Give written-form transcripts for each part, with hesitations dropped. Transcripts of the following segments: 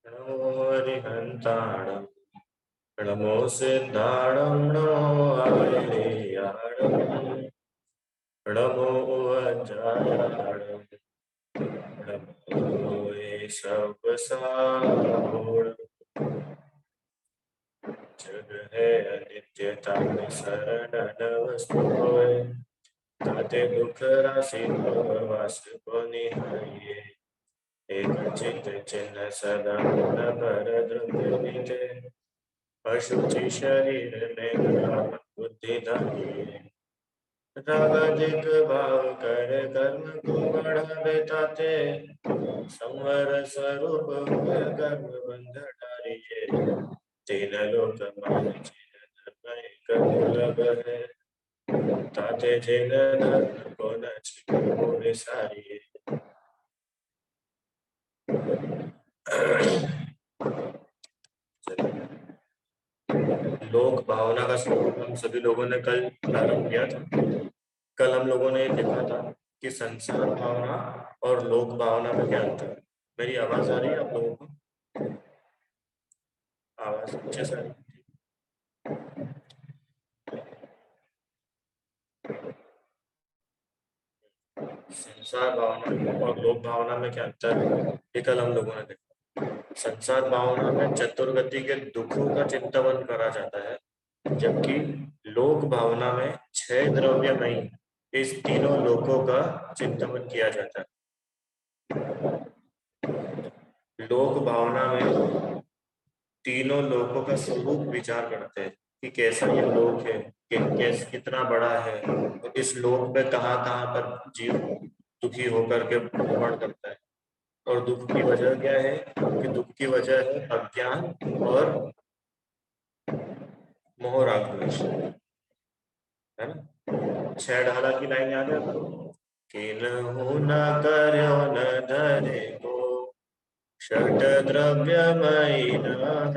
नमो हरिहंताणं नमो सिद्धाणं नमो आयर्याणं नमो वज्रायाणं नमो ईशवसाहोणं जग है अनित्यता में शरणन वस्तु होय ताते दुख राशि वास को निहारिए एक चित चिन्ह सदा मन पर द्रव्य बीते अशुचि शरीर में ग्राम बुद्धि धारिए रागाधिक भाव कर कर्म को बढ़ावे ताते संवर स्वरूप हुए कर्म बंध डारिए तीन लोक मान जिन धर्म एक दुर्लभ है ताते जिन धर्म को न छिपो विसारिए लोक भावना का स्वरूप हम सभी लोगों ने कल प्रारंभ किया था। कल हम लोगों ने देखा था कि संसार भावना और लोक भावना में क्या अंतर है। मेरी आवाज आ रही है आप लोगों को? आवाज अच्छे से आ रही है? संसार भावना और लोक भावना में क्या अंतर है, ये कल हम लोगों ने देखा। संसार भावना में चतुर्गति के दुखों का चिंतन करा जाता है, जबकि लोक भावना में छह द्रव्यमयी इस तीनों लोकों का चिंतन किया जाता है। लोक भावना में तीनों लोकों का स्वरूप विचार करते हैं कि कैसा ये लोक है, कितना बड़ा है, और इस लोक में कहाँ कहाँ पर जीव दुखी होकर के भ्रमण करता है। और दुख की वजह क्या है? कि दुख की वजह है अज्ञान और मोह राग द्वेष, है ना। छह ढाला की लाइन याद है आपको? किन्हु न कर्यो न धरे को षट द्रव्यमयी न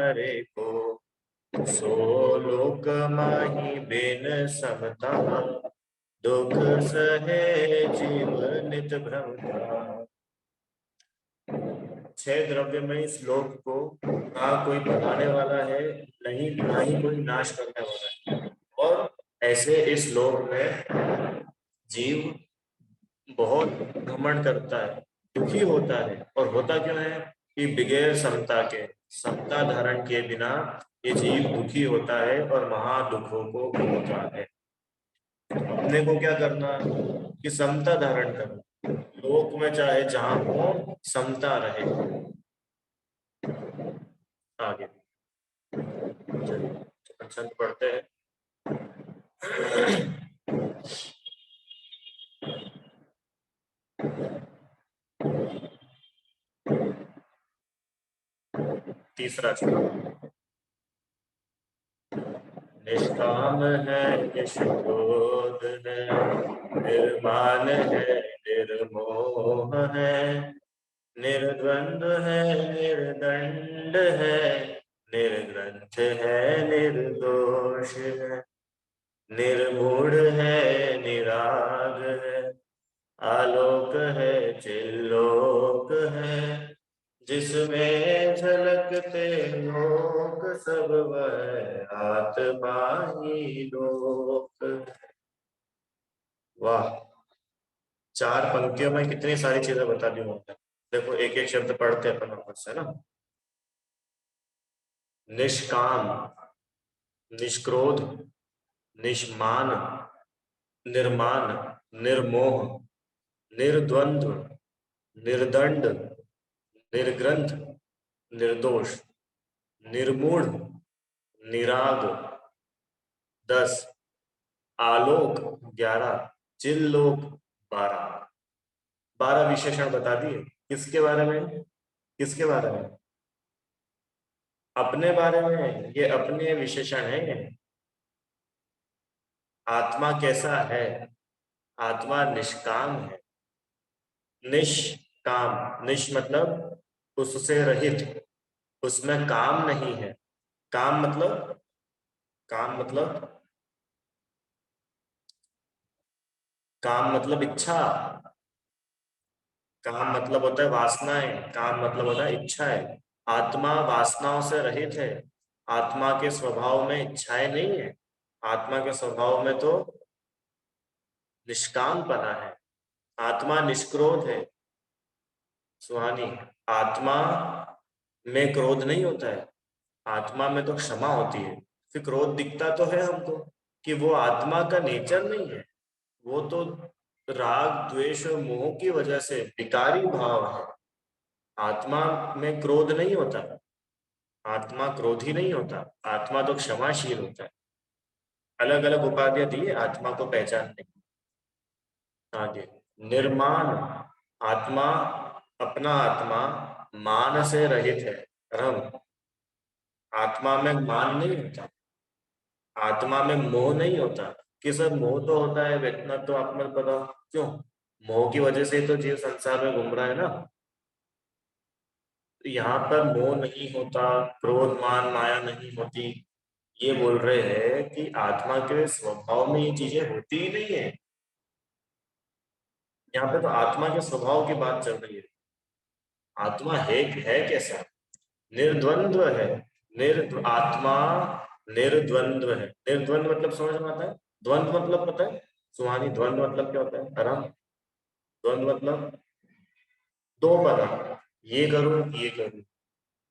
हरे को सो लोक माही बिन समता दुख सहे जीव नित भ्रमता। छह द्रव्यमय श्लोक को ना कोई बढ़ाने वाला है, नहीं ना ही कोई नाश करने वाला है। और ऐसे इस श्लोक में जीव बहुत घमंड करता है, दुखी होता है। और होता क्यों है? कि बगैर समता के, समता धारण किए बिना ये जीव दुखी होता है और महादुखों को भोगता है। अपने को क्या करना? कि समता धारण करना, लोक में चाहे जहां हो समता रहे। आगे चलिए छंद पढ़ते हैं। तीसरा छंद। निष्काम है निष्क्रोध है निर्माण है निर्मोह है निर्द्वंद है निर्दंड है निर्ग्रंथ है निर्दोष है निर्मूढ़ है निराग है आलोक है चिल्लोक है जिसमें झलकते लोक सब वह आत्मा ही लोक। वाह, चार पंक्तियों में कितनी सारी चीजें बता दी उन्होंने। देखो एक एक शब्द पढ़ते हैं अपन वापस से ना। निष्काम, निष्क्रोध, निष्मान, निर्माण, निर्मोह, निर्द्वंद्व, निर्दंड, निर्ग्रंथ, निर्दोष, निर्मूढ़, निराग 10, आलोक 11, चिल्लोक 12। 12 विशेषण बता दिए। किसके बारे में? किसके बारे में? अपने बारे में। ये अपने विशेषण है ये। आत्मा कैसा है? आत्मा निष्काम है। निष्काम, निश मतलब उससे रहित, उसमें काम नहीं है। काम मतलब, काम मतलब, काम मतलब इच्छा। काम मतलब होता है वासनाएं, काम मतलब होता है इच्छा है। आत्मा वासनाओं से रहित है। आत्मा के स्वभाव में इच्छाएं नहीं है। आत्मा के स्वभाव में तो निष्कामपना है। आत्मा निष्क्रोध है। सुहानी, आत्मा में क्रोध नहीं होता है। आत्मा में तो क्षमा होती है। फिर क्रोध दिखता तो है हमको कि वो आत्मा का नेचर नहीं है। वो तो राग द्वेष और मोह की वजह से विकारी भाव है। आत्मा में क्रोध नहीं होता। आत्मा क्रोधी नहीं होता। आत्मा तो क्षमाशील होता है। अलग अलग उपाधियां दी है आत्मा को पहचानने की। आगे, निर्माण। आत्मा, अपना आत्मा मान से रहित है। रम, आत्मा में मान नहीं होता। आत्मा में मोह नहीं होता। कि सर मोह तो होता है, इतना तो आप में पता क्यों? मोह की वजह से तो जीव संसार में घूम रहा है ना। तो यहाँ पर मोह नहीं होता, क्रोध मान माया नहीं होती। ये बोल रहे हैं कि आत्मा के स्वभाव में ये चीजें होती ही नहीं है। यहाँ पे तो आत्मा के स्वभाव की बात चल रही है। आत्मा है कैसा? निर्द्वंद्व है। आत्मा निर्द्वंद्व है। निर्द्वंद्व मतलब समझ में आता है? द्वंद्व मतलब पता है सुहानी? द्वंद्व मतलब क्या होता है आराम? द्वंद्व मतलब दो पदा, ये करूं ये करूं।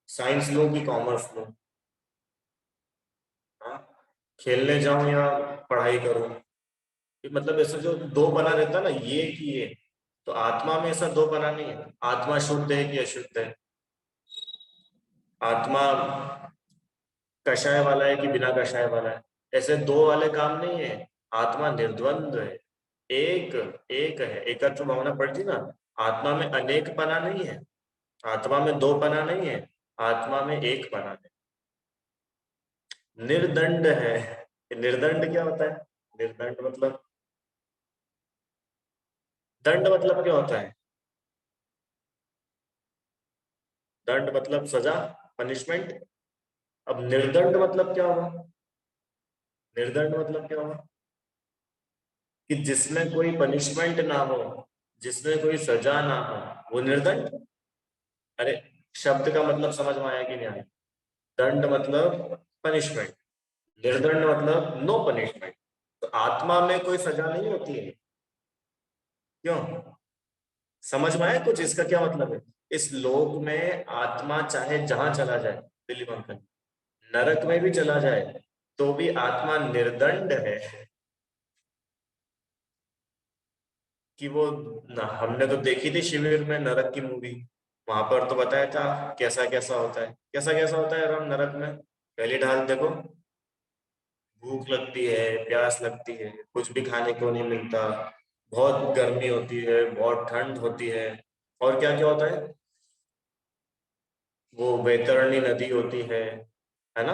साइंस लो कि कॉमर्स लो, हाँ, खेलने जाऊं या पढ़ाई करूं। ये मतलब ऐसा जो दो बना रहता है ना, ये कि ये। तो आत्मा में ऐसा दो बना नहीं है। आत्मा शुद्ध है कि अशुद्ध है? आत्मा कषाय वाला है कि बिना कषाय वाला है? ऐसे दो वाले काम नहीं है। आत्मा निर्द्वंद्व है। एक एक है। एकत्व भावना पड़ती ना। आत्मा में अनेक पना नहीं है। आत्मा में दो पना नहीं है। आत्मा में एक पना है। निर्दंड है। निर्दंड क्या होता है? निर्दंड मतलब, दंड मतलब क्या होता है? दंड मतलब सजा, पनिशमेंट। अब निर्दंड मतलब क्या होगा? निर्दंड मतलब क्या होगा? कि जिसमें कोई पनिशमेंट ना हो, जिसमें कोई सजा ना हो, वो निर्दंड। अरे, शब्द का मतलब समझ में आया कि नहीं आया? दंड मतलब पनिशमेंट, निर्दंड मतलब नो पनिशमेंट। तो आत्मा में कोई सजा नहीं होती है। क्यों? समझ में आया कुछ इसका क्या मतलब है? इस लोक में आत्मा चाहे जहां चला जाए, दिल्ली बंकन, नरक में भी चला जाए, तो भी आत्मा निर्दंड है। कि वो ना, हमने तो देखी थी शिविर में नरक की मूवी। वहां पर तो बताया था कैसा कैसा होता है, कैसा कैसा होता है राम नरक में। पहली ढाल देखो, भूख लगती है, प्यास लगती है, कुछ भी खाने को नहीं मिलता, बहुत गर्मी होती है, बहुत ठंड होती है, और क्या क्या होता है? वो वैतरणी नदी होती है ना?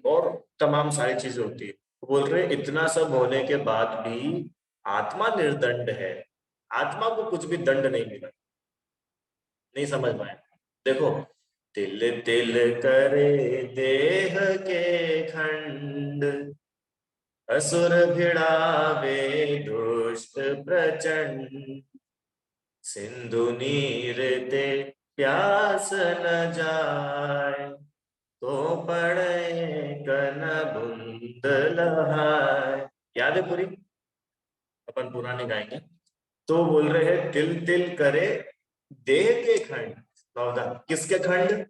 और तमाम सारी चीजें होती है। बोल रहे इतना सब होने के बाद भी आत्मा निर्दंड है। आत्मा को कुछ भी दंड नहीं मिला। नहीं समझ में आया? देखो, तिल तिल करे देह के खंड, असुर भिड़ावे दुष्ट प्रचंड, सिंधु नीर ते प्यास न जाए, तो पड़े कन बुंद लहाय। याद है पूरी? अपन पुराने गाएंगे। तो बोल रहे हैं तिल तिल करे देह के खंड। सावधान, किसके खंड?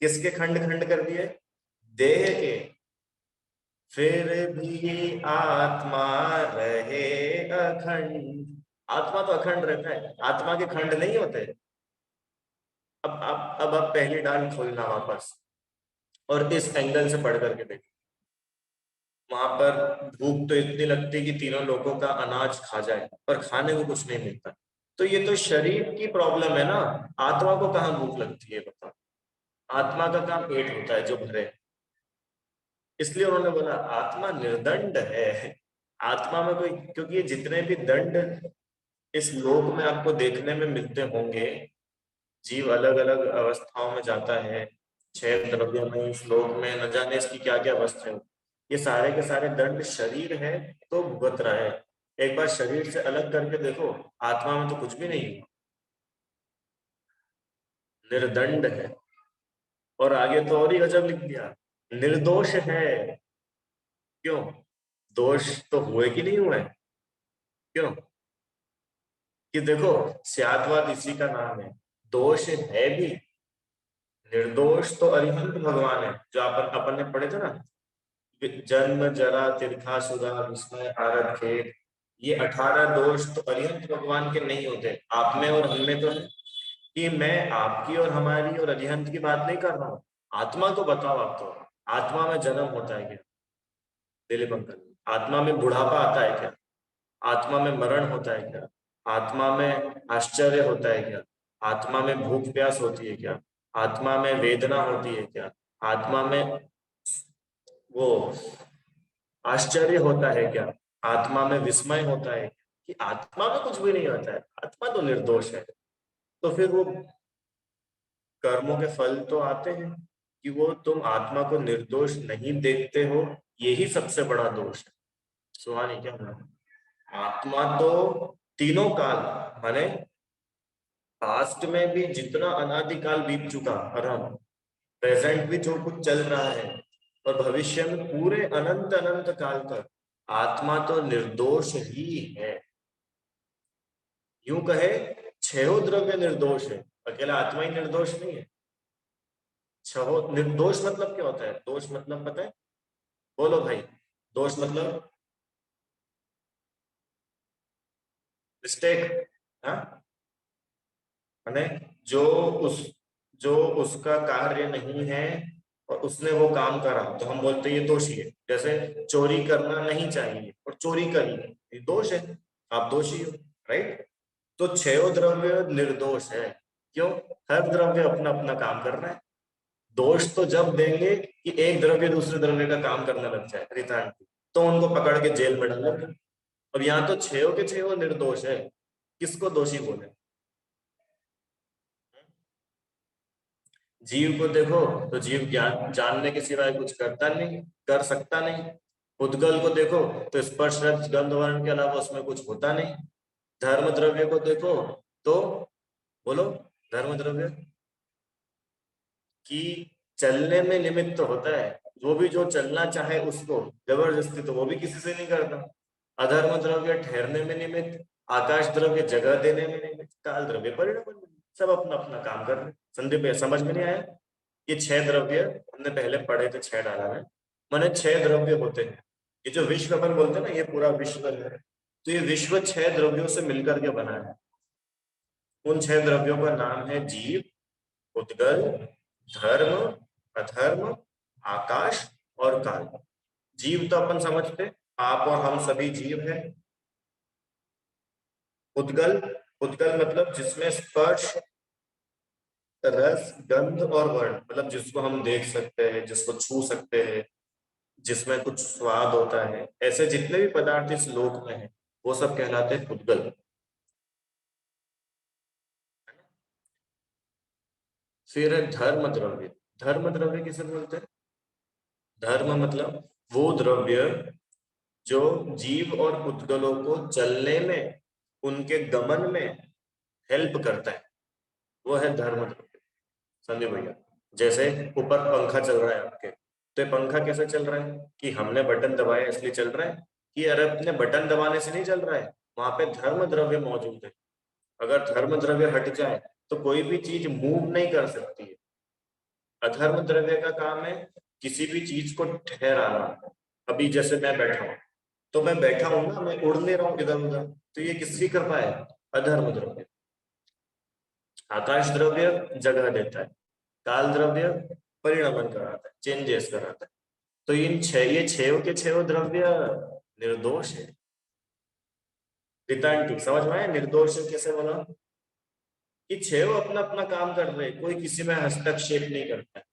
किसके खंड खंड कर दिए? देह के। फिर भी आत्मा रहे अखंड। आत्मा तो अखंड रहता है, आत्मा के खंड नहीं होते। अब आप पहली डाल खोलना वापस, और इस एंगल से पढ़ करके देखो। वहां पर भूख तो इतनी लगती है कि तीनों लोगों का अनाज खा जाए, पर खाने को कुछ नहीं मिलता। तो ये तो शरीर की प्रॉब्लम है ना। आत्मा को कहाँ भूख लगती है बता? आत्मा का काम पेट होता है जो भरे। इसलिए उन्होंने बोला आत्मा निर्दंड है। आत्मा में कोई, क्योंकि ये जितने भी दंड इस लोक में आपको देखने में मिलते होंगे, जीव अलग अलग अवस्थाओं में जाता है, छह द्रव्य में इस लोक में, न जाने इसकी क्या क्या अवस्था है। ये सारे के सारे दंड शरीर है तो भुगत रहा है। एक बार शरीर से अलग करके देखो, आत्मा में तो कुछ भी नहीं है, निर्दंड है। और आगे तो और ही गजब लिख दिया, निर्दोष है। क्यों? दोष तो हुए कि नहीं हुए? क्यों? कि देखो, स्याद्वाद इसी का नाम है, दोष है भी। निर्दोष तो अरिहंत भगवान है, जो अपन अपन ने पढ़े थे ना, जन्म जरा तिरखा सुरा विस्मय आरत खेद, ये 18 दोष तो अरिहंत भगवान के नहीं होते, आप में और हम में तो है। कि मैं आपकी और हमारी और अरिहंत की बात नहीं कर रहा हूँ, आत्मा को बताओ आप तो, आत्मा में जन्म होता है क्या? दिलीप अंकल, आत्मा में बुढ़ापा आता है क्या? आत्मा में मरण होता है क्या? आत्मा में आश्चर्य होता है क्या? आत्मा में भूख प्यास होती है क्या? आत्मा में वेदना होती है क्या? आत्मा में वो आश्चर्य होता है क्या? आत्मा में विस्मय होता है? कि आत्मा में कुछ भी नहीं होता है, आत्मा तो निर्दोष है। तो फिर वो कर्मों के फल तो आते हैं, कि वो तुम आत्मा को निर्दोष नहीं देखते हो, यही सबसे बड़ा दोष है। सुहानी क्या है? आत्मा तो तीनों काल, माने पास्ट में भी जितना अनादिकाल बीत चुका और हम प्रेजेंट भी जो कुछ चल रहा है, और भविष्य में पूरे अनंत अनंत काल तक आत्मा तो निर्दोष ही है। यूं कहे, छहो द्रव्य निर्दोष है, अकेला आत्मा ही निर्दोष नहीं है। छहो निर्दोष मतलब क्या होता है? दोष मतलब पता है? बोलो भाई, दोष मतलब मिस्टेक। हाँ, माने जो उस जो उसका कार्य नहीं है और उसने वो काम करा, तो हम बोलते हैं ये दोषी है। जैसे चोरी करना नहीं चाहिए और चोरी करी, ये दोष है, आप दोषी हो, राइट? तो छह द्रव्य निर्दोष है। क्यों? हर द्रव्य अपना अपना काम कर रहा है। दोष तो जब देंगे कि एक द्रव्य दूसरे द्रव्य का काम करने लग जाए रितांति, तो उनको पकड़ के जेल में डालेंगे। अब यहाँ तो छह के छह निर्दोष है, किसको दोषी बोले? जीव को देखो, तो जीव ज्ञान जानने के सिवाय कुछ करता नहीं, कर सकता नहीं। उद्गल को देखो, तो स्पर्श रस गंध वर्ण के अलावा उसमें कुछ होता नहीं। धर्म द्रव्य को देखो, तो बोलो, धर्म द्रव्य कि चलने में निमित्त होता है, वो भी जो चलना चाहे उसको जबरदस्ती तो वो भी किसी से नहीं करता। अधर्म द्रव्य ठहरने में निमित्त, आकाश द्रव्य जगह देने में निमित्त, काल द्रव्य परिणाम में निमित्त। सब अपना अपना काम कर रहे हैं। संदीप समझ में नहीं आया? ये छह द्रव्य हमने पहले पढ़े थे, छह डाला है, माने छह द्रव्य होते हैं। ये जो विश्व अपन बोलते हैं ना, ये पूरा विश्व है, तो ये विश्व छह द्रव्यों से मिलकर के बना है। उन छह द्रव्यों का नाम है जीव, उद्गल, धर्म, अधर्म, आकाश और काल। जीव तो अपन समझते, आप और हम सभी जीव हैं। उद्गल, उद्गल मतलब जिसमें स्पर्श रस गंध और वर्ण, मतलब जिसको हम देख सकते हैं, जिसको छू सकते हैं, जिसमें कुछ स्वाद होता है, ऐसे जितने भी पदार्थ इस लोक में है, वो सब कहलाते हैं उद्गल। फिर है धर्म द्रव्य। धर्म द्रव्य किसे बोलते हैं? धर्म मतलब वो द्रव्य जो जीव और उद्गलों को चलने में, उनके गमन में हेल्प करता है, वो है धर्म द्रव्य। समझे भैया? जैसे ऊपर पंखा चल रहा है आपके, तो ये पंखा कैसे चल रहा है? कि हमने बटन दबाया इसलिए चल रहा है? कि अरे अपने बटन दबाने से नहीं चल रहा है, वहां पे धर्म द्रव्य मौजूद है। अगर धर्म द्रव्य हट जाए तो कोई भी चीज मूव नहीं कर सकती है। अधर्म द्रव्य का काम है किसी भी चीज को ठहराना। अभी जैसे मैं बैठा हूं, तो मैं बैठा हूं ना, मैं उड़ नहीं रहा हूं इधर उधर, तो ये किसकी कृपा है? अधर्म द्रव्य। आकाश द्रव्य जगह देता है, काल द्रव्य परिणमन कराता है, चेंजेस कराता है। तो इन छह, ये छह के छह द्रव्य निर्दोष है। रितांटी समझ में आया निर्दोष कैसे बोला? कि छह अपना अपना काम कर रहे हैं, कोई किसी में हस्तक्षेप नहीं करता है।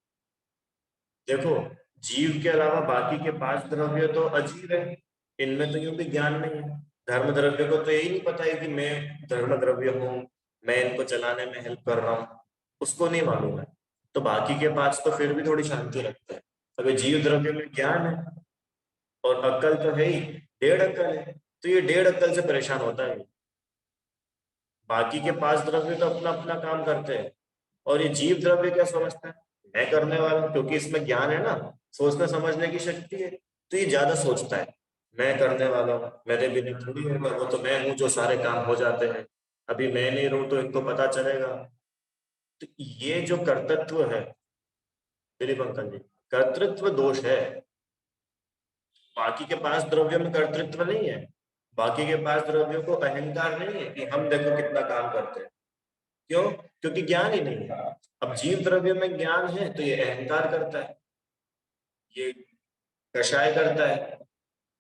देखो, जीव के अलावा बाकी के पांच द्रव्य तो अजीब है, इनमें तो यूं भी ज्ञान नहीं है। धर्म द्रव्य को तो यही नहीं पता है कि मैं धर्म द्रव्य हूँ, मैं इनको चलाने में हेल्प कर रहा हूँ, उसको नहीं मालूम है। तो बाकी के पांच तो फिर भी थोड़ी शांति रखते हैं। अभी जीव द्रव्य में ज्ञान है और अक्ल तो है ही, 1.5 अक्ल है, तो ये 1.5 अक्ल से परेशान होता है। बाकी के पांच द्रव्य तो अपना अपना काम करते हैं, और ये जीव द्रव्य क्या समझता है? मैं करने वाला हूँ, क्योंकि इसमें ज्ञान है ना, सोचने समझने की शक्ति है, तो ये ज्यादा सोचता है। मैं करने वाला हूँ, मेरे बिना थोड़ी होगा, वो तो मैं हूँ जो सारे काम हो जाते हैं, अभी मैं नहीं रहूं तो इनको पता चलेगा। तो ये जो कर्तृत्व है दिलीप अंकल जी, कर्तृत्व दोष है। बाकी के पास द्रव्यों में कर्तृत्व नहीं है, बाकी के पास द्रव्यों को अहंकार नहीं है कि हम देखो कितना काम करते हैं। क्यों? क्योंकि ज्ञान ही नहीं है। अब जीव द्रव्य में ज्ञान है तो ये अहंकार करता है, ये कषाय करता है,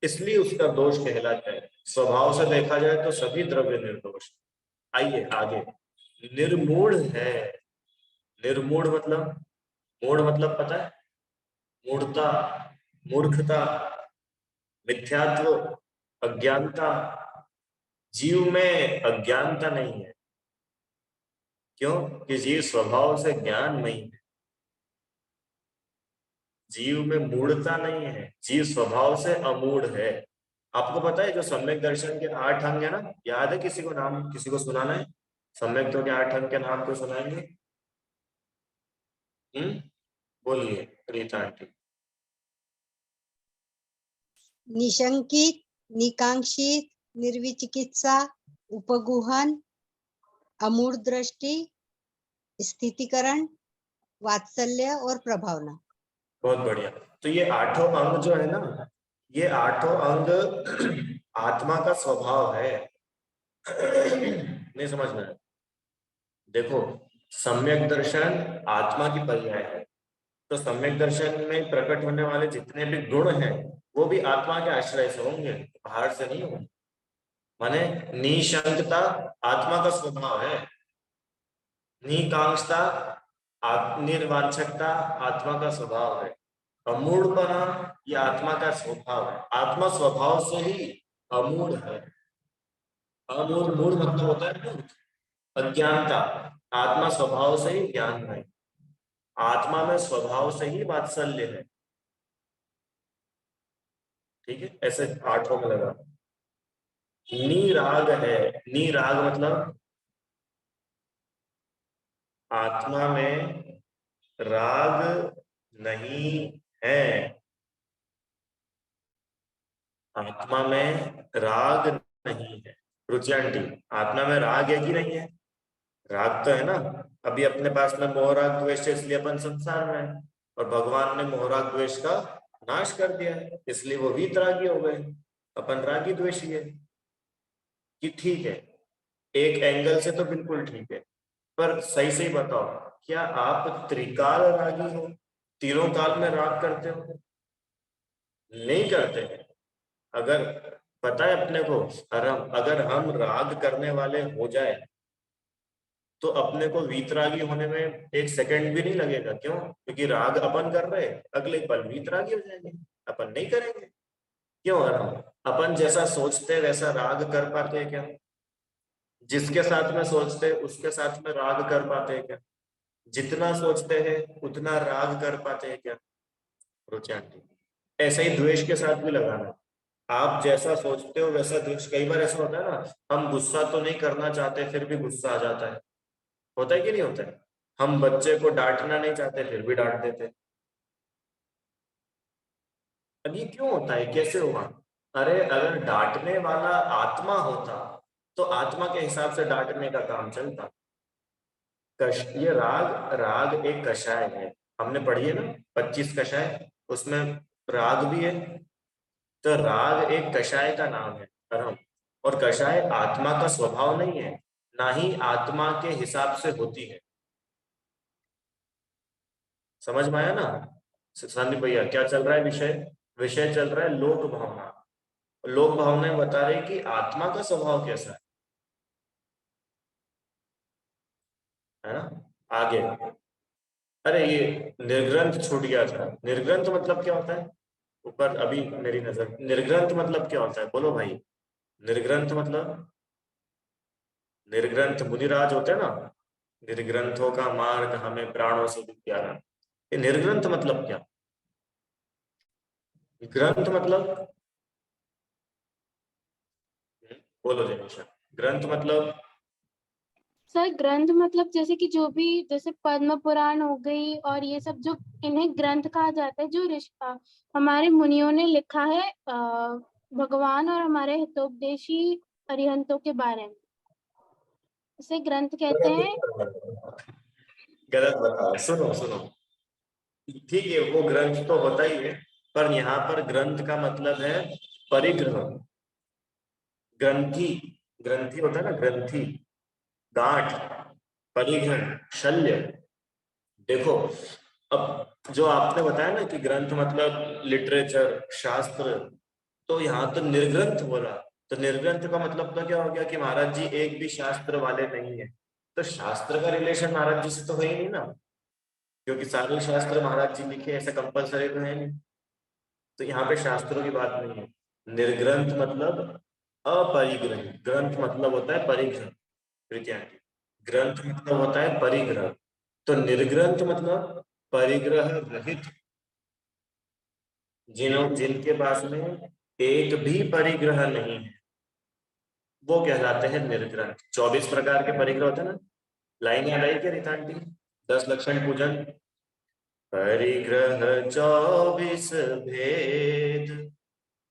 इसलिए उसका दोष कहलाता है। स्वभाव से देखा जाए तो सभी द्रव्य निर्दोष। आइए आगे। निर्मूढ़ है। निर्मूढ़ मतलब, मूढ़ मतलब पता है? मूढ़ता, मूर्खता, मिथ्यात्व, अज्ञानता। जीव में अज्ञानता नहीं है। क्यों? कि जीव स्वभाव से ज्ञान नहीं है। जीव में मूढ़ता नहीं है, जीव स्वभाव से अमूढ़ है। आपको पता है जो सम्यक दर्शन के 8 अंग है ना, याद है? किसी को नाम, किसी को सुनाना है? सम्यक तो के 8 अंग के नाम को सुनाएंगे? बोलिए रीता आंटी। निशंकित, निकांक्षित, निर्विचिकित्सा, उपगुहन, अमूढ़ दृष्टि, स्थितिकरण, वात्सल्य और प्रभावना। बहुत बढ़िया। तो ये 8 अंग जो है ना, ये 8 अंग आत्मा का स्वभाव है। नहीं समझ में? देखो, सम्यक दर्शन आत्मा की पर्याय है, तो सम्यक दर्शन में प्रकट होने वाले जितने भी गुण हैं वो भी आत्मा के आश्रय से होंगे, बाहर से नहीं होंगे। माने निशंकता आत्मा का स्वभाव है, निकांक्षता, निर्वांछकता आत्मा का स्वभाव है, अमूढ़पना ये आत्मा का स्वभाव है। आत्मा स्वभाव से ही अमूढ़ है। अमूढ़, मूढ़ मतलब होता है मूर्ख, अज्ञानता। आत्मा स्वभाव से ही ज्ञान है, आत्मा में स्वभाव से ही वात्सल्य है। ठीक है, ऐसे 8 में लगा। निराग है। निराग मतलब आत्मा में राग नहीं है। आत्मा में राग नहीं है। रुचि आंटी, आत्मा में राग है कि नहीं है? राग तो है ना। अभी अपने पास में मोह राग द्वेष है, इसलिए अपन संसार में है, और भगवान ने मोह राग द्वेष का नाश कर दिया है, इसलिए वो वीतरागी हो गए। अपन रागी द्वेषी है। कि ठीक है, एक एंगल से तो बिल्कुल ठीक है, पर सही सही बताओ, क्या आप त्रिकाल रागी हो? तीनों काल में राग करते हो? नहीं करते हैं। अगर पता है अपने को, अगर हम राग करने वाले हो जाए तो अपने को वीतरागी होने में 1 सेकंड भी नहीं लगेगा। क्यों? क्योंकि राग अपन कर रहे हैं, अगले पल वीतरागी हो जाएंगे। अपन नहीं करेंगे। क्यों? अपन जैसा सोचते वैसा राग कर पाते हैं क्या? जिसके साथ में सोचते हैं उसके साथ में राग कर पाते हैं क्या? जितना सोचते हैं उतना राग कर पाते हैं क्या? रुचि आंटी, ऐसा ही द्वेष के साथ भी लगाना। आप जैसा सोचते हो वैसा द्वेष। कई बार ऐसा होता है ना, हम गुस्सा तो नहीं करना चाहते फिर भी गुस्सा आ जाता है। होता है कि नहीं होता है? हम बच्चे को डांटना नहीं चाहते फिर भी डांट देते हैं। अब ये क्यों होता है, कैसे हुआ? अरे अगर डांटने वाला आत्मा होता तो आत्मा के हिसाब से डांटने का काम चलता। ये राग, राग एक कषाय है। हमने पढ़ी है ना 25 कषाय, उसमें राग भी है। तो राग एक कषाय का नाम है, कर्म। और कषाय आत्मा का स्वभाव नहीं है, ना ही आत्मा के हिसाब से होती है। समझ में आया ना संदीप भैया? क्या चल रहा है विषय? विषय चल रहा है लोक भावना। लोक भावना बता रही कि आत्मा का स्वभाव कैसा है ना। आगे, अरे ये निर्ग्रंथ छूट गया था। निर्ग्रंथ मतलब क्या होता है? ऊपर अभी मेरी नजर, निर्ग्रंथ मतलब क्या होता है? बोलो भाई। निर्ग्रंथ मतलब, निर्ग्रंथ मुनिराज होते हैं ना, निर्ग्रंथों का मार्ग हमें प्राणों से भी प्यारा। ये निर्ग्रंथ मतलब क्या? ग्रंथ मतलब, बोलो जनीशा। ग्रंथ मतलब सर ग्रंथ मतलब जैसे कि जो भी जैसे पद्म पुराण हो गई और ये सब जो इन्हें ग्रंथ कहा जाता है, जो हमारे मुनियों ने लिखा है भगवान और हमारे हितोपदेशी अरिहंतों के बारे में, इसे ग्रंथ कहते हैं। गलत बताया, सुनो सुनो, ठीक है वो ग्रंथ तो होता ही है, पर यहाँ पर ग्रंथ का मतलब है परिग्रह। ग्रंथि, ग्रंथि होता है ना, ग्रंथि, गांठ, परिग्रह, शल्य। देखो, अब जो आपने बताया ना कि ग्रंथ मतलब लिटरेचर, शास्त्र, तो यहाँ तो निर्ग्रंथ बोला, तो निर्ग्रंथ का मतलब तो क्या हो गया कि महाराज जी एक भी शास्त्र वाले नहीं है। तो शास्त्र का रिलेशन महाराज जी से तो है ही नहीं ना, क्योंकि सारे शास्त्र महाराज जी लिखे ऐसा कंपलसरी तो है नहीं। तो यहाँ पे शास्त्रों की बात नहीं है। निर्ग्रंथ मतलब अपरिग्रह, ग्रंथ मतलब होता है परिग्रह, तृतीयांक। ग्रंथ मतलब होता है परिग्रह, तो निर्ग्रंथ मतलब परिग्रह रहित, जिनके पास में एक भी परिग्रह नहीं है, वो कहलाते हैं निर्ग्रंथ। 24 प्रकार के परिग्रह होते हैं ना, लाइन याद आई क्या रितांटी? 10 लक्षण पूजन, परिग्रह 24 भेद,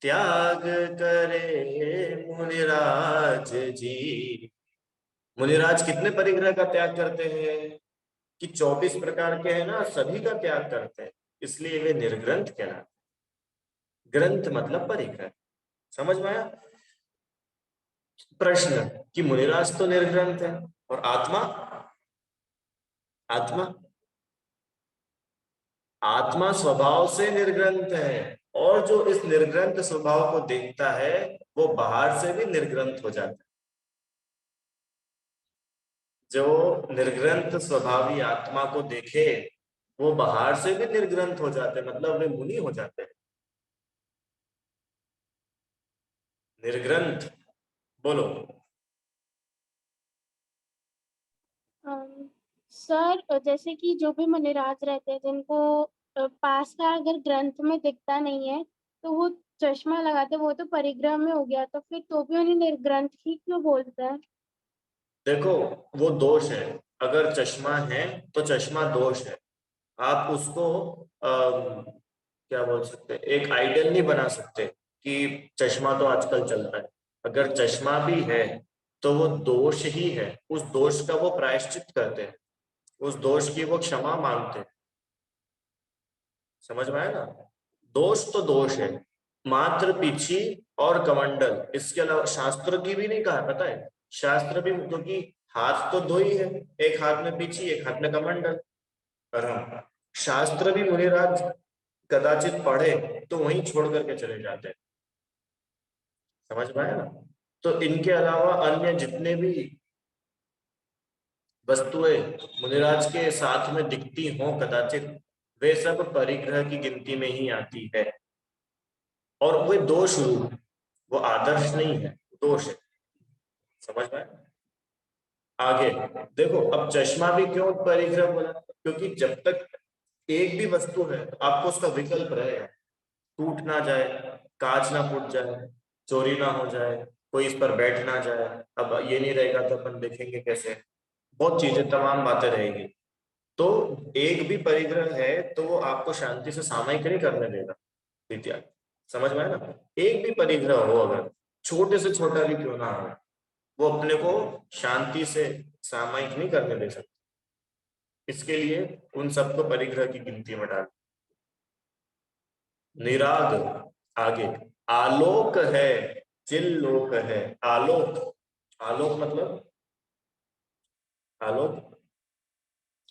त्याग करे मुनिराज जी। मुनिराज कितने परिग्रह का त्याग करते हैं? कि 24 प्रकार के हैं ना, सभी का त्याग करते हैं, इसलिए वे निर्ग्रंथ कहलाते हैं। ग्रंथ मतलब परिग्रह, समझ में आया? प्रश्न कि मुनिराज तो निर्ग्रंथ है, और आत्मा, आत्मा, आत्मा स्वभाव से निर्ग्रंथ है, और जो इस निर्ग्रंथ स्वभाव को देखता है वो बाहर से भी निर्ग्रंथ हो जाता है। जो निर्ग्रंथ स्वभावी आत्मा को देखे वो बाहर से भी निर्ग्रंथ हो जाते हैं, मतलब वे मुनि हो जाते हैं। निर्ग्रंथ बोलो। सर जैसे कि जो भी मुनिराज रहते हैं जिनको पास का अगर ग्रंथ में दिखता नहीं है तो वो चश्मा लगाते, वो तो परिग्रह में हो गया, तो फिर तो भी उन्हें निर्ग्रंथ ही क्यों बोलते हैं? देखो, वो दोष है, अगर चश्मा है तो चश्मा दोष है। आप उसको क्या बोल सकते हैं, एक आइडियल नहीं बना सकते कि चश्मा तो आजकल चलता है। अगर चश्मा भी है तो वो दोष ही है, उस दोष का वो प्रायश्चित करते हैं, उस दोष की वो क्षमा मांगते हैं। समझ में आया ना? दोष तो दोष है, मात्र पीछी और कमंडल, इसके अलावा शास्त्र की भी नहीं कहा, पता है? शास्त्र भी, क्योंकि हाथ तो दो ही है, एक हाथ में पीछी एक हाथ में कमंडल। पर हम शास्त्र भी मुनिराज कदाचित पढ़े तो वहीं छोड़ करके चले जाते हैं। समझ में आया ना? तो इनके अलावा अन्य जितने भी वस्तुएं मुनिराज के साथ में दिखती हों कदाचित, वे सब परिग्रह की गिनती में ही आती है, और वे दोष रूप, वो आदर्श नहीं है, दोष है। समझ में आया? आगे देखो, अब चश्मा भी क्यों परिग्रह बोला? क्योंकि जब तक एक भी वस्तु है तो आपको उसका विकल्प रहेगा, टूट ना जाए, कांच ना फूट जाए, चोरी ना हो जाए, कोई इस पर बैठ ना जाए। अब ये नहीं रहेगा तो अपन देखेंगे कैसे, बहुत चीजें, तमाम बातें रहेंगी। तो एक भी परिग्रह है तो वो आपको शांति से सामायिक नहीं करने देगा विद्या। समझ में है ना? एक भी परिग्रह हो, अगर छोटे से छोटा भी क्यों ना हो, वो अपने को शांति से सामायिक नहीं करने दे सकते। इसके लिए उन सबको परिग्रह की गिनती में डाल। निराग, आगे आलोक है, चिल्लोक है। आलोक, आलोक मतलब, आलोक,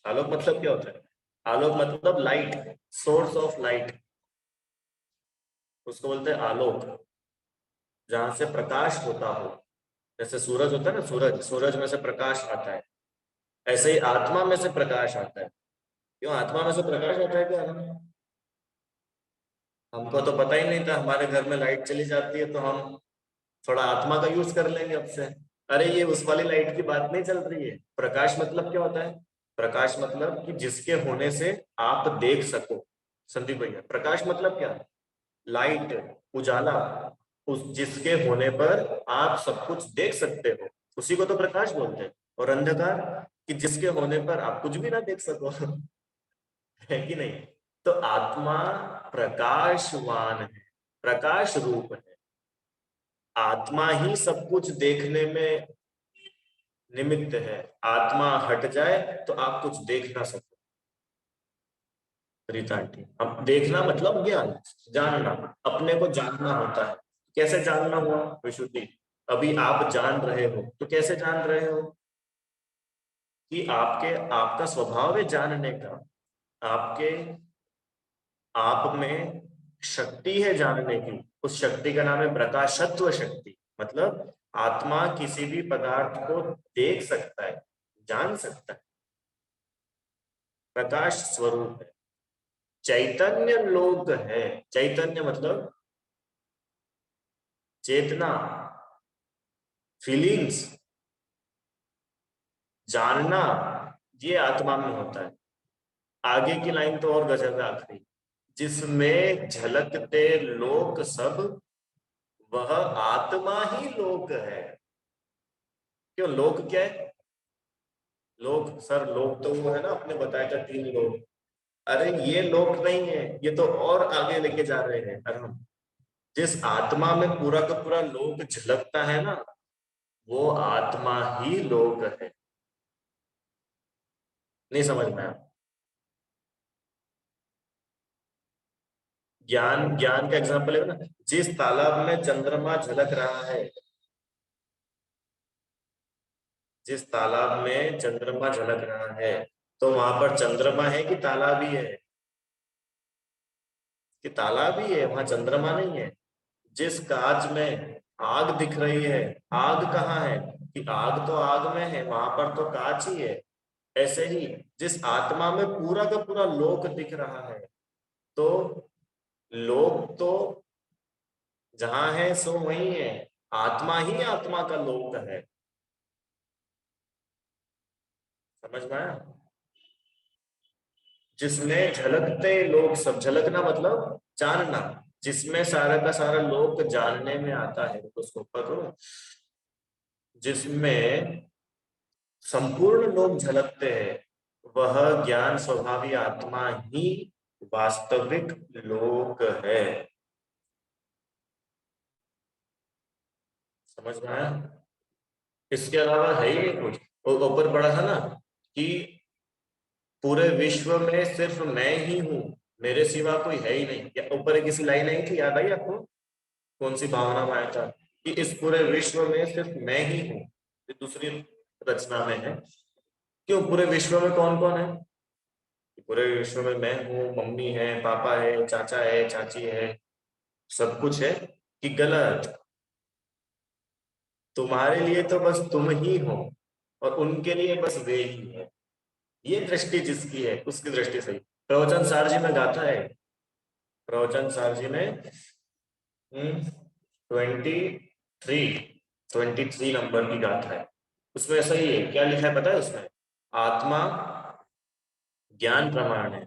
आलोक मतलब क्या होता है? आलोक मतलब लाइट, सोर्स ऑफ लाइट, उसको बोलते हैं आलोक। जहां से प्रकाश होता हो, जैसे सूरज होता है ना, सूरज, सूरज में से प्रकाश आता है, ऐसे ही आत्मा में से प्रकाश आता है। क्यों आत्मा में से प्रकाश आता है क्या? हमको तो पता ही नहीं था, हमारे घर में लाइट चली जाती है तो हम थोड़ा आत्मा का यूज कर लेंगे अब से। अरे ये उस वाली लाइट की बात नहीं चल रही है। प्रकाश मतलब क्या होता है? प्रकाश मतलब कि जिसके होने से आप देख सको। संदीप भैया, प्रकाश मतलब क्या? लाइट, उजाला, उस जिसके होने पर आप सब कुछ देख सकते हो, उसी को तो प्रकाश बोलते हैं। और अंधकार कि जिसके होने पर आप कुछ भी ना देख सको। है कि नहीं? तो आत्मा प्रकाशवान है, प्रकाश रूप है। आत्मा ही सब कुछ देखने में निमित्त है। आत्मा हट जाए तो आप कुछ देख ना सको। रीता आंटी, अब देखना मतलब ज्ञान, जानना, अपने को जानना होता है। कैसे जानना हुआ विशुद्धि? अभी आप जान रहे हो तो कैसे जान रहे हो? कि आपका स्वभाव है जानने का। आपके आप में शक्ति है जानने की। उस शक्ति का नाम है प्रकाशत्व शक्ति। मतलब आत्मा किसी भी पदार्थ को देख सकता है, जान सकता है, प्रकाश स्वरूप है। चैतन्य लोक है। चैतन्य मतलब चेतना, फीलिंग्स, जानना, ये आत्मा में होता है। आगे की लाइन तो और गजब है आखिरी, जिसमें झलकते लोक सब, वह आत्मा ही लोक है। क्यों लोक क्या है? लोक सर, लोक तो वो है ना, आपने बताया था 3 लोक। अरे ये लोक नहीं है, ये तो और आगे लेके जा रहे हैं। अरे हम जिस आत्मा में पूरा का पूरा लोक झलकता है ना, वो आत्मा ही लोक है। नहीं समझ में आया? ज्ञान, ज्ञान का एग्जांपल है ना, जिस तालाब में चंद्रमा झलक रहा है, जिस तालाब में चंद्रमा झलक रहा है, तो वहां पर चंद्रमा है कि तालाब ही है? कि तालाब ही है, वहां चंद्रमा नहीं है। जिस कांच में आग दिख रही है, आग कहाँ है? कि आग तो आग में है, वहां पर तो कांच ही है। ऐसे ही जिस आत्मा में पूरा का पूरा लोक दिख रहा है, तो लोक तो जहां है सो वही है। आत्मा ही आत्मा का लोक है। समझ में आया? जिसमें झलकते लोग सब, झलकना मतलब जानना, जिसमें सारा का सारा लोक जानने में आता है, तो उसको पकड़ो। जिसमें संपूर्ण लोग झलकते हैं, वह ज्ञान स्वभावी आत्मा ही वास्तविक लोक है। समझ में आया? इसके अलावा है ही नहीं कुछ। और ऊपर पढ़ा था ना कि पूरे विश्व में सिर्फ मैं ही हूँ, मेरे सिवा कोई है ही नहीं। या ऊपर एक किसी लाइन आई थी, याद आई आपको? कौन सी भावना में आया था कि इस पूरे विश्व में सिर्फ मैं ही हूँ? ये दूसरी रचना में है। क्यों पूरे विश्व में कौन कौन है? पूरे विश्व में मैं हूँ, मम्मी है, पापा है, चाचा है, चाची है, सब कुछ है। कि गलत? तुम्हारे लिए तो बस तुम ही हो, और उनके लिए बस वे ही है। ये दृष्टि जिसकी है उसकी दृष्टि सही। प्रवचन सार जी में गाथा है, प्रवचन सार जी में 23 नंबर की गाथा है। उसमें ऐसा ही है, क्या लिखा है पता है उसमें? आत्मा ज्ञान प्रमाण है,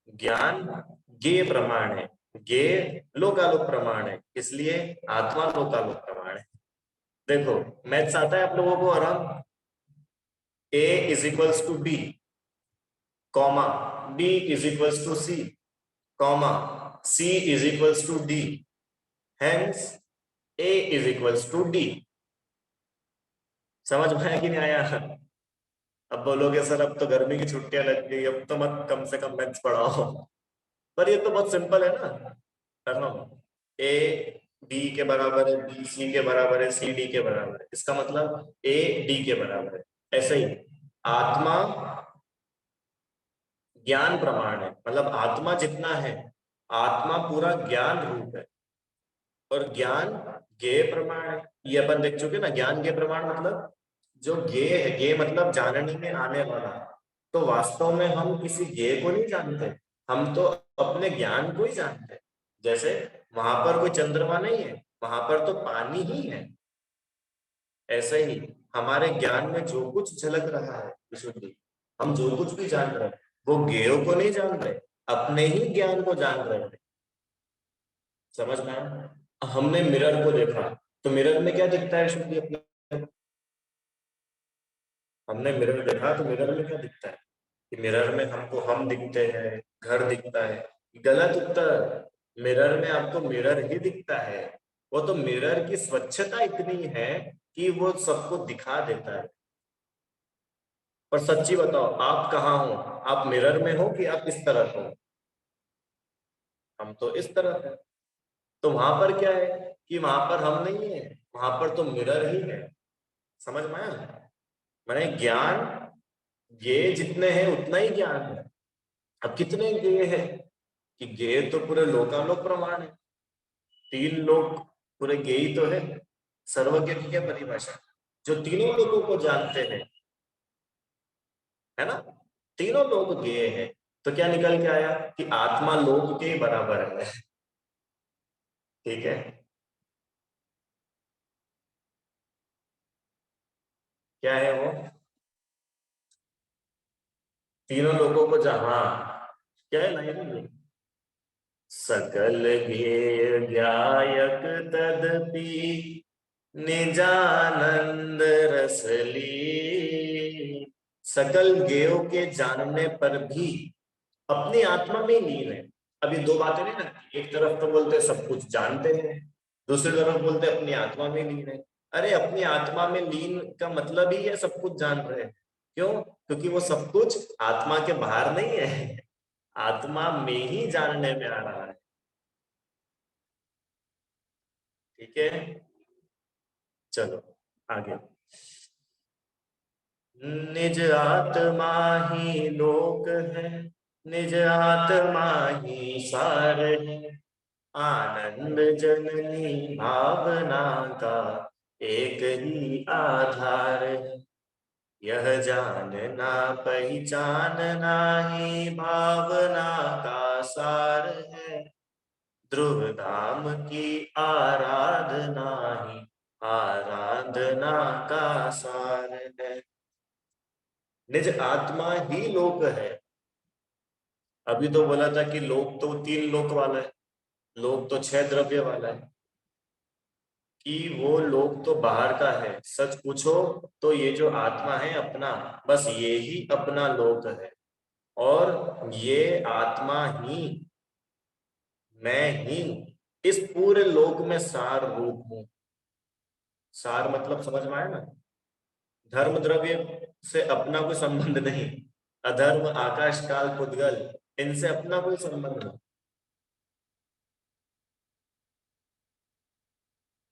ज्ञान ज्ञेय प्रमाण है, ज्ञेय लोकालोक प्रमाण है, इसलिए आत्मा लोकालोक प्रमाण है। देखो मैथ्स आता है आप लोगों को आराम? A is equals to B, comma B is equals to C, comma C is equals to D, hence A is equals to D। समझ में आया कि नहीं आया? अब बोलोगे सर अब तो गर्मी की छुट्टियां लग गई, अब तो मत कम से कम मैथ्स पढ़ाओ। पर ये तो बहुत सिंपल है ना, करना। ए बी के बराबर है, बी सी के बराबर है, सी डी के बराबर है, इसका मतलब ए डी के बराबर है। ऐसे ही आत्मा ज्ञान प्रमाण है, मतलब आत्मा जितना है, आत्मा पूरा ज्ञान रूप है, और ज्ञान ज्ञेय प्रमाण है। ये अपन देख चुके ना, ज्ञान ज्ञेय प्रमाण मतलब जो ज्ञेय है, ज्ञेय मतलब जानने में आने वाला। तो वास्तव में हम किसी ज्ञेय को नहीं जानते, हम तो अपने ज्ञान को ही जानते हैं। जैसे वहां पर कोई चंद्रमा नहीं है, वहां पर तो पानी ही है। ऐसे ही हमारे ज्ञान में जो कुछ झलक रहा है विशुद्धि, हम जो कुछ भी जान रहे हैं, वो ज्ञेयों को नहीं जान रहे, अपने ही ज्ञान को जान रहे हैं। समझ में आया? हमने मिरर को देखा, तो मिरर में क्या दिखता है विशुद्धि? अपने हमने मिरर देखा तो मिरर में क्या दिखता है कि मिरर में हमको हम दिखते हैं, घर दिखता है। गलत उत्तर। मिरर में आपको मिरर ही दिखता है। वो तो मिरर की स्वच्छता इतनी है कि वो सबको दिखा देता है। पर सच्ची बताओ, आप कहाँ हो? आप मिरर में हो कि आप इस तरफ हो? हम तो इस तरफ है। तो वहां पर क्या है कि वहां पर हम नहीं है, वहां पर तो मिरर ही है। समझ में आया? मैंने ज्ञान, ये जितने हैं उतना ही ज्ञान है। अब कितने गेय है कि गेय तो पूरे लोकालोक प्रमाण है। 3 लोग पूरे गेय तो है। सर्वज्ञ की क्या परिभाषा? जो तीनों लोगों को जानते हैं, है ना? तीनों लोग गेय है। तो क्या निकल के आया कि आत्मा लोक के बराबर है। ठीक है, क्या है वो? तीनों लोगों को जहां क्या है लाइन, सकल गेय ज्ञायक तदपि निजानंद रसली। सकल गेयों के जानने पर भी अपनी आत्मा में लीन है। अब ये 2 बातें नहीं ना, एक तरफ तो बोलते सब कुछ जानते हैं, दूसरी तरफ बोलते अपनी आत्मा में लीन है। अरे अपनी आत्मा में लीन का मतलब ही है सब कुछ जान रहे हैं। क्यों? क्योंकि वो सब कुछ आत्मा के बाहर नहीं है, आत्मा में ही जानने में आ रहा है। ठीक है, चलो आगे। निज आत्मा ही लोक है, निज आत्मा ही सार है, आनंद जननी भावना का एक ही आधार है। यह जानना पहचानना ही भावना का सार है, ध्रुव धाम की आराधना ही आराधना का सार है। निज आत्मा ही लोक है। अभी तो बोला था कि लोक तो 3 लोक वाला है, लोक तो 6 द्रव्य वाला है, कि वो लोक तो बाहर का है। सच पूछो तो ये जो आत्मा है अपना, बस ये ही अपना लोक है। और ये आत्मा ही, मैं ही इस पूरे लोक में सार रूप हूं। सार मतलब समझ में आया ना? धर्म द्रव्य से अपना कोई संबंध नहीं, अधर्म आकाश काल पुद्गल इनसे अपना कोई संबंध नहीं।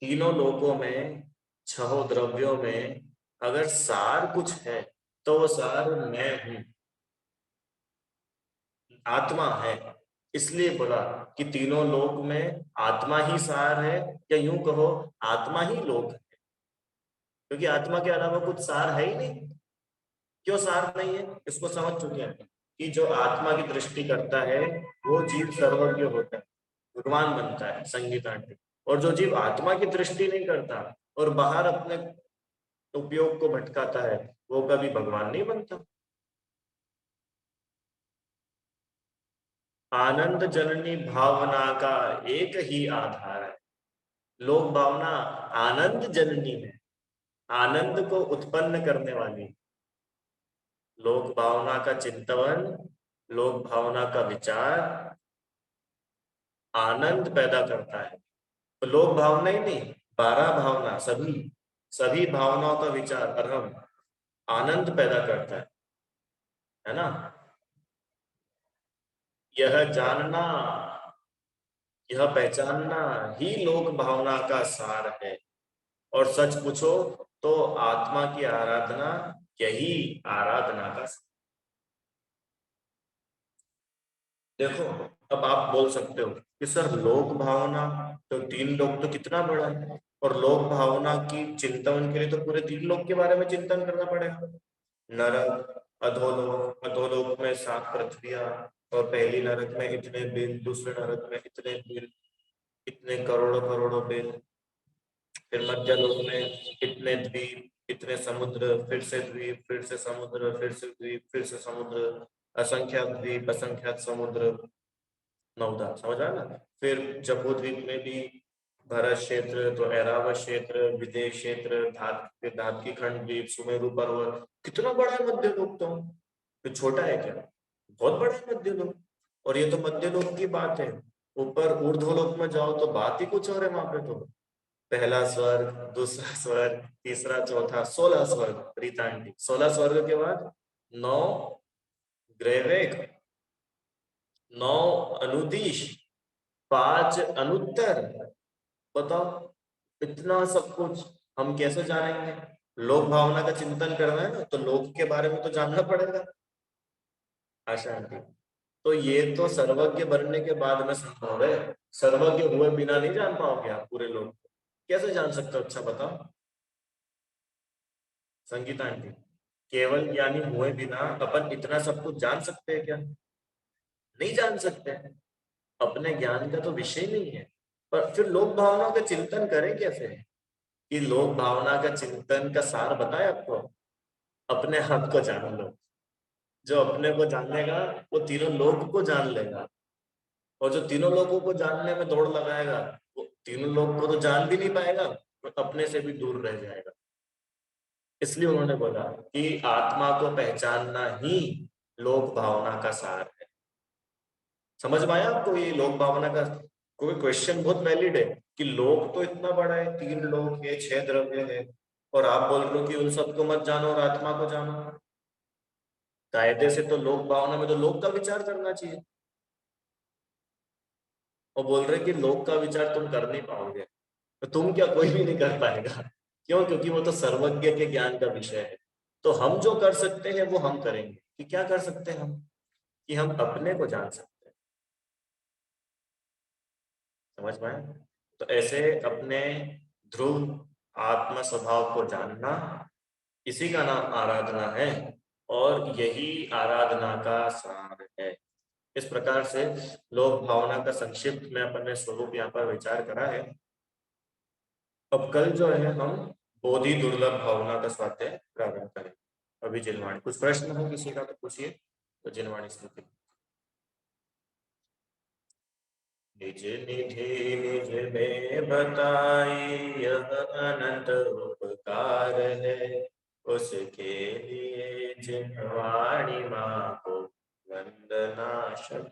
तीनों लोकों में, 6 द्रव्यों में अगर सार कुछ है तो वो सार मैं हूं, आत्मा है। इसलिए बोला कि तीनों लोक में आत्मा ही सार है, या यूं कहो आत्मा ही लोक है, क्योंकि आत्मा के अलावा कुछ सार है ही नहीं। क्यों सार नहीं है? इसको समझ चुके हैं कि जो आत्मा की दृष्टि करता है वो जीव सर्वज्ञ होता है, भगवान बनता है संगीतांत। और जो जीव आत्मा की दृष्टि नहीं करता और बाहर अपने उपयोग को भटकाता है, वो कभी भगवान नहीं बनता। आनंद जननी भावना का एक ही आधार है। लोक भावना आनंद जननी है, आनंद को उत्पन्न करने वाली। लोक भावना का चिंतन, लोक भावना का विचार आनंद पैदा करता है। तो लोक भावना ही नहीं, 12 भावना, सभी सभी भावनाओं का विचार अरहम आनंद पैदा करता है ना? यह जानना, यह पहचानना ही लोक भावना का सार है। और सच पूछो तो आत्मा की आराधना यही आराधना का सार। देखो, अब आप बोल सकते हो कि सर लोक भावना तो 3 लोक तो कितना बड़ा है, और लोक भावना की चिंतन के लिए तो पूरे 3 लोक के बारे में चिंतन करना पड़ेगा। नरक, अधोलोक, अधोलोक में 7 पृथ्वियां, और पहली नरक में इतने बिल, दूसरे नरक में इतने बिल, इतने करोड़ों करोड़ों बिल, फिर मध्यलोक में इतने द्वीप, इतने समुद्र, फिर से द्वीप, फिर से समुद्र, फिर से द्वीप, फिर से समुद्र, असंख्यात द्वीप, असंख्यात समुद्र, 9 समझ आया ना? फिर जम्बू द्वीप में भी भरत क्षेत्र, तो ऐरावत क्षेत्र, विदेश क्षेत्र, धात की खंड द्वीप, सुमेरु पर्वत, कितना बड़ा है मध्य लोक तो छोटा है क्या? बहुत बड़ा है मध्य लोक। और ये तो मध्य लोक की बात है, ऊपर ऊर्ध्वलोक में जाओ तो बात ही कुछ और है वहां पे। तो पहला स्वर्ग, दूसरा स्वर्ग, तीसरा, चौथा, 16 स्वर्ग रीता आंटी। 16 स्वर्ग के बाद 9 ग्रहवेग, 9 अनुदिश, 5 अनुत्तर। बताओ, इतना सब कुछ हम कैसे जानेंगे? लोक भावना का चिंतन करना है ना, तो लोक के बारे में तो जानना पड़ेगा। आशा आंटी, तो ये तो सर्वज्ञ बनने के बाद में संभव है। सर्वज्ञ हुए बिना नहीं जान पाओगे आप पूरे लोक को। कैसे जान सकते हो? अच्छा बताओ संगीता आंटी, केवल ज्ञानी हुए बिना अपन इतना सब कुछ जान सकते हैं क्या? नहीं जान सकते हैं। अपने ज्ञान का तो विषय नहीं है। पर फिर लोक भावना का चिंतन करें कैसे? कि लोक भावना का चिंतन का सार बताए आपको। अपने आप को जान लो। जो अपने को जानेगा वो तीनों लोक को जान लेगा। और जो तीनों लोगों को जानने में दौड़ लगाएगा, वो तीनों लोग को तो जान भी नहीं पाएगा, तो अपने से भी दूर रह जाएगा। इसलिए उन्होंने बोला कि आत्मा को पहचानना ही लोक भावना का सार है। समझ में आया आपको? ये लोक भावना का कोई क्वेश्चन बहुत वैलिड है कि लोक तो इतना बड़ा है, 3 लोक है, 6 द्रव्य है, और आप बोल रहे हो कि उन सबको मत जानो और आत्मा को जानो। कायदे से तो लोक भावना में तो लोक का विचार करना चाहिए, और बोल रहे कि लोक का विचार तुम कर नहीं पाओगे। तो तुम क्या, कोई भी नहीं कर पाएगा। क्यों? क्योंकि वो तो सर्वज्ञ के ज्ञान का विषय है। तो हम जो कर सकते हैं वो हम करेंगे। कि क्या कर सकते हैं हम? कि हम अपने को जान सकते हैं। समझ में आया? तो ऐसे अपने ध्रुव आत्म स्वभाव को जानना, इसी का नाम आराधना है, और यही आराधना का सार है। इस प्रकार से लोक भावना का संक्षिप्त में अपन ने स्वरूप यहाँ पर विचार करा है। अब कल जो है हम बोधि दुर्लभ भावना का स्वाध्याय प्रारंभ करें। अभी जिनवाणी, कुछ प्रश्न हो किसी का तो पूछिए। तो जिनवाणी स्थिति। निज निधि निज में बताई यह अनंत उपकार है, उसके लिए जिनवाणी माँ को वंदना शत